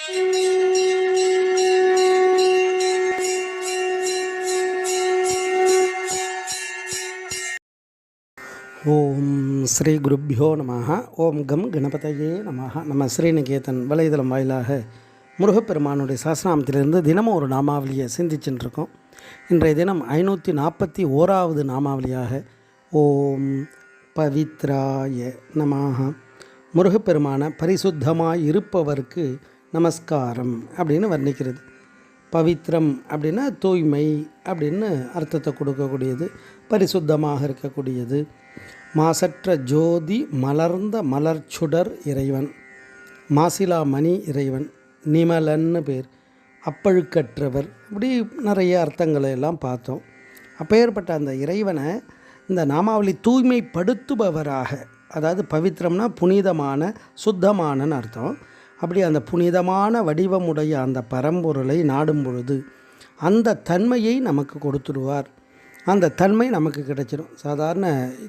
ஓம் ஸ்ரீ குருப்பியோ நமஹ. ஓம் கம் கணபதையே நமஹ. நம்ம ஸ்ரீநிகேதன் வலைதளம் வாயிலாக முருகப்பெருமானுடைய சஹஸ்ரநாமத்திலிருந்து தினமும் ஒரு நாமாவளியை சிந்திச்சுட்டு இருக்கோம். இன்றைய தினம் 541வது நாமாவளியாக ஓம் பவித்ராய நமஹ. முருகப்பெருமான பரிசுத்தமாய் இருப்பவருக்கு நமஸ்காரம் அப்படின்னு வர்ணிக்கிறது. பவித்ரம் அப்படின்னா தூய்மை அப்படின்னு அர்த்தத்தை கொடுக்கக்கூடியது, பரிசுத்தமாக இருக்கக்கூடியது, மாசற்ற ஜோதி மலர்ந்த மலர்ச்சுடர் இறைவன், மாசிலா மணி இறைவன், நிமலன்னு பேர், அப்பழுக்கற்றவர், இப்படி நிறைய அர்த்தங்களை எல்லாம் பார்த்தோம். அப்பேற்பட்ட அந்த இறைவனை இந்த நாமாவளி தூய்மைப்படுத்துபவராக, அதாவது பவித்திரம்னா புனிதமான சுத்தமானன்னு அர்த்தம். அப்படி அந்த புனிதமான வடிவமுடைய அந்த பரம்பொருளை நாடும் பொழுது அந்த தன்மையை நமக்கு கொடுத்துடுவார். அந்த தன்மை நமக்கு கிடைச்சிடும். சாதாரண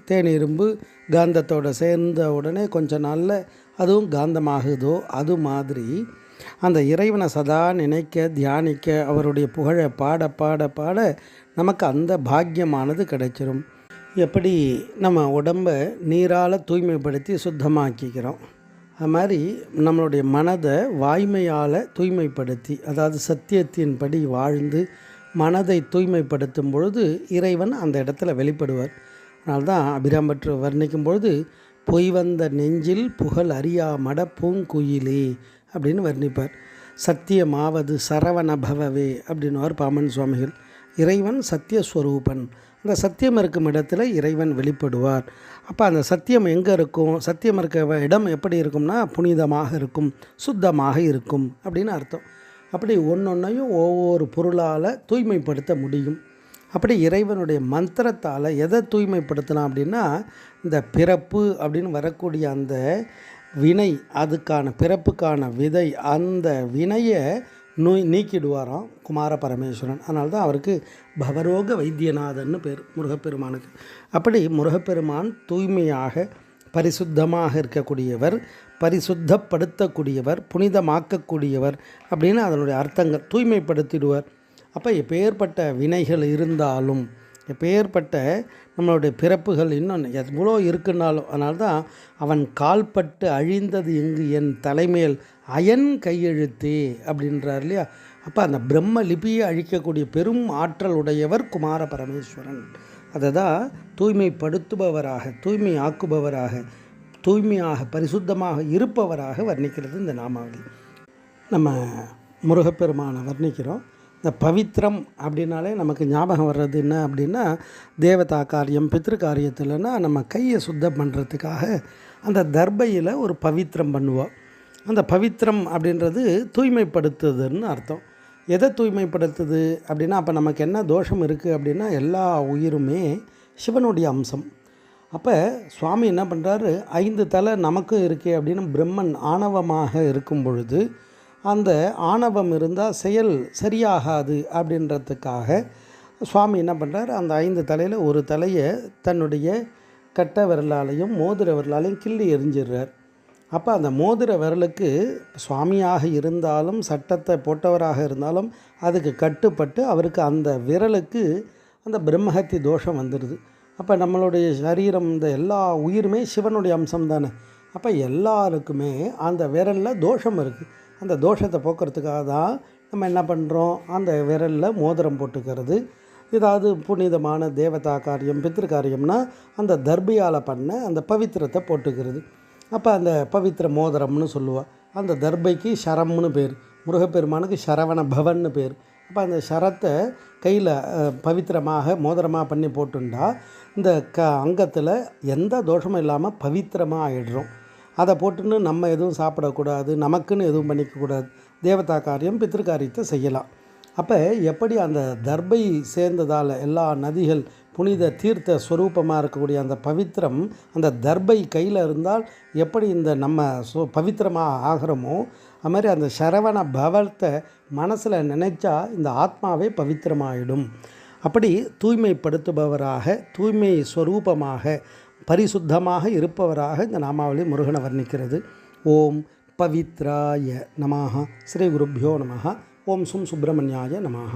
தேனிரும்பு காந்தத்தோடு சேர்ந்த உடனே கொஞ்ச நாளில் அதுவும் காந்தமாகுதோ அது மாதிரி அந்த இறைவனை சதா நினைக்க தியானிக்க அவருடைய புகழை பாட பாட பாட நமக்கு அந்த பாக்கியமானது கிடைச்சிடும். எப்படி நம்ம உடம்பை நீரால் தூய்மைப்படுத்தி சுத்தமாக்கிக்கிறோம், அது மாதிரி நம்மளுடைய மனதை வாய்மையால் தூய்மைப்படுத்தி, அதாவது சத்தியத்தின்படி வாழ்ந்து மனதை தூய்மைப்படுத்தும் பொழுது இறைவன் அந்த இடத்துல வெளிப்படுவார். அதனால்தான் அபிராம்பற்று வர்ணிக்கும் பொழுது பொய் வந்த நெஞ்சில் புகழ் அறியா மட பூங்குயிலே அப்படின்னு வர்ணிப்பார். சத்தியமாவது சரவண பவவே அப்படின்னுவார் பாமன் சுவாமிகள். இறைவன் சத்தியஸ்வரூபன், அந்த சத்தியம் இருக்கும் இடத்துல இறைவன் வெளிப்படுவார். அப்போ அந்த சத்தியம் எங்கே இருக்கும், சத்தியம் இருக்க இடம் எப்படி இருக்கும்னா புனிதமாக இருக்கும், சுத்தமாக இருக்கும் அப்படின்னு அர்த்தம். அப்படி ஒன்றொன்றையும் ஒவ்வொரு பொருளால் தூய்மைப்படுத்த முடியும். அப்படி இறைவனுடைய மந்திரத்தால் எதை தூய்மைப்படுத்தலாம் அப்படின்னா, இந்த பிறப்பு அப்படின்னு வரக்கூடிய அந்த வினை, அதுக்கான பிறப்புக்கான விதை, அந்த வினையை நீக்கிடுவாராம் குமார பரமேஸ்வரன். அதனால தான் அவருக்கு பவரோக வைத்தியநாதன்னு பேர் முருகப்பெருமானுக்கு. அப்படி முருகப்பெருமான் தூய்மையாக பரிசுத்தமாக இருக்கக்கூடியவர், பரிசுத்தப்படுத்தக்கூடியவர், புனிதமாக்கக்கூடியவர் அப்படின்னு அதனுடைய அர்த்தங்கள். தூய்மைப்படுத்திடுவார். அப்போ எப்பேற்பட்ட வினைகள் இருந்தாலும், எப்பேற்பட்ட நம்மளுடைய பிறப்புகள் இன்னும் எவ்வளோ இருக்குன்னாலும், அதனால்தான் அவன் கால்பட்டு அழிந்தது எங்கு என் தலைமையில் அயன் கையெழுத்தே அப்படின்றார் இல்லையா. அப்போ அந்த பிரம்ம லிபியை அழிக்கக்கூடிய பெரும் ஆற்றல் உடையவர் குமார பரமேஸ்வரன். அதை தான் தூய்மைப்படுத்துபவராக, தூய்மை ஆக்குபவராக, தூய்மையாக பரிசுத்தமாக இருப்பவராக வர்ணிக்கிறது இந்த நாமாவளி. நம்ம முருகப்பெருமானை வர்ணிக்கிறோம். இந்த பவித்ரம் அப்படின்னாலே நமக்கு ஞாபகம் வர்றது என்ன அப்படின்னா, தேவதா காரியம் பித்ரு காரியத்தில்னா நம்ம கையை சுத்தம் பண்ணுறதுக்காக அந்த தர்பையில் ஒரு பவித்ரம் பண்ணுவோம். அந்த பவித்ரம் அப்படின்றது தூய்மைப்படுத்துதுன்னு அர்த்தம். எதை தூய்மைப்படுத்துது அப்படின்னா, அப்போ நமக்கு என்ன தோஷம் இருக்குது அப்படின்னா, எல்லா உயிருமே சிவனுடைய அம்சம். அப்போ சுவாமி என்ன பண்ணுறாரு, 5 தலை நமக்கும் இருக்கே அப்படின்னு பிரம்மன் ஆணவமாக இருக்கும் பொழுது அந்த ஆணவம் இருந்தால் செயல் சரியாகாது அப்படின்றதுக்காக சுவாமி என்ன பண்ணுறார், அந்த 5 தலையில் ஒரு தலையை தன்னுடைய கட்டை விரலாலையும் மோதிர விரலாலையும் கிள்ளி எரிஞ்சிடுறார். அப்போ அந்த மோதிர விரலுக்கு சுவாமியாக இருந்தாலும் சட்டத்தை போட்டவராக இருந்தாலும் அதுக்கு கட்டுப்பட்டு அவருக்கு அந்த விரலுக்கு அந்த பிரம்மஹத்தி தோஷம் வந்துடுது. அப்போ நம்மளுடைய சரீரம், இந்த எல்லா உயிருமே சிவனுடைய அம்சம் தானே. அப்போ எல்லாருக்குமே அந்த விரலில் தோஷம் இருக்குது. அந்த தோஷத்தை போக்குறதுக்காக தான் நம்ம என்ன பண்ணுறோம், அந்த விரலில் மோதிரம் போட்டுக்கிறது. ஏதாவது புனிதமான தேவதா காரியம் பித்ரு காரியம்னா அந்த தர்பையால் பண்ண அந்த பவித்திரத்தை போட்டுக்கிறது. அப்போ அந்த பவித்திர மோதிரம்னு சொல்லுவாள். அந்த தர்பைக்கு சரம்னு பேர், முருகப்பெருமானுக்கு சரவண பவன்னு பேர். அப்போ அந்த சரத்தை கையில் பவித்திரமாக மோதிரமாக பண்ணி போட்டுண்டா இந்த அங்கத்தில் எந்த தோஷமும் இல்லாமல் பவித்திரமாக ஆகிடுறோம். அதை போட்டுன்னு நம்ம எதுவும் சாப்பிடக்கூடாது, நமக்குன்னு எதுவும் பண்ணிக்கக்கூடாது, தேவதா காரியம் பித்ரு காரியத்தை செய்யலாம். அப்போ எப்படி அந்த தர்பை சேர்ந்ததால் எல்லா நதிகள் புனித தீர்த்த ஸ்வரூபமாக இருக்கக்கூடிய அந்த பவித்திரம் அந்த தர்பை கையில் இருந்தால் எப்படி இந்த நம்ம பவித்திரமாக ஆகிறோமோ, அது மாதிரி அந்த சரவண பவத்தை மனசில் நினைச்சா இந்த ஆத்மாவே பவித்திரமாகிடும். அப்படி தூய்மைப்படுத்துபவராக, தூய்மை ஸ்வரூபமாக, பரிசுத்தமாக இருப்பவராக இந்த நாமாவளி முருகனை வர்ணிக்கிறது. ஓம் பவித்ராய நமஹ. ஸ்ரீ குருப்யோ நமஹ. ஓம் சும் சுப்பிரமணியாய நமஹ.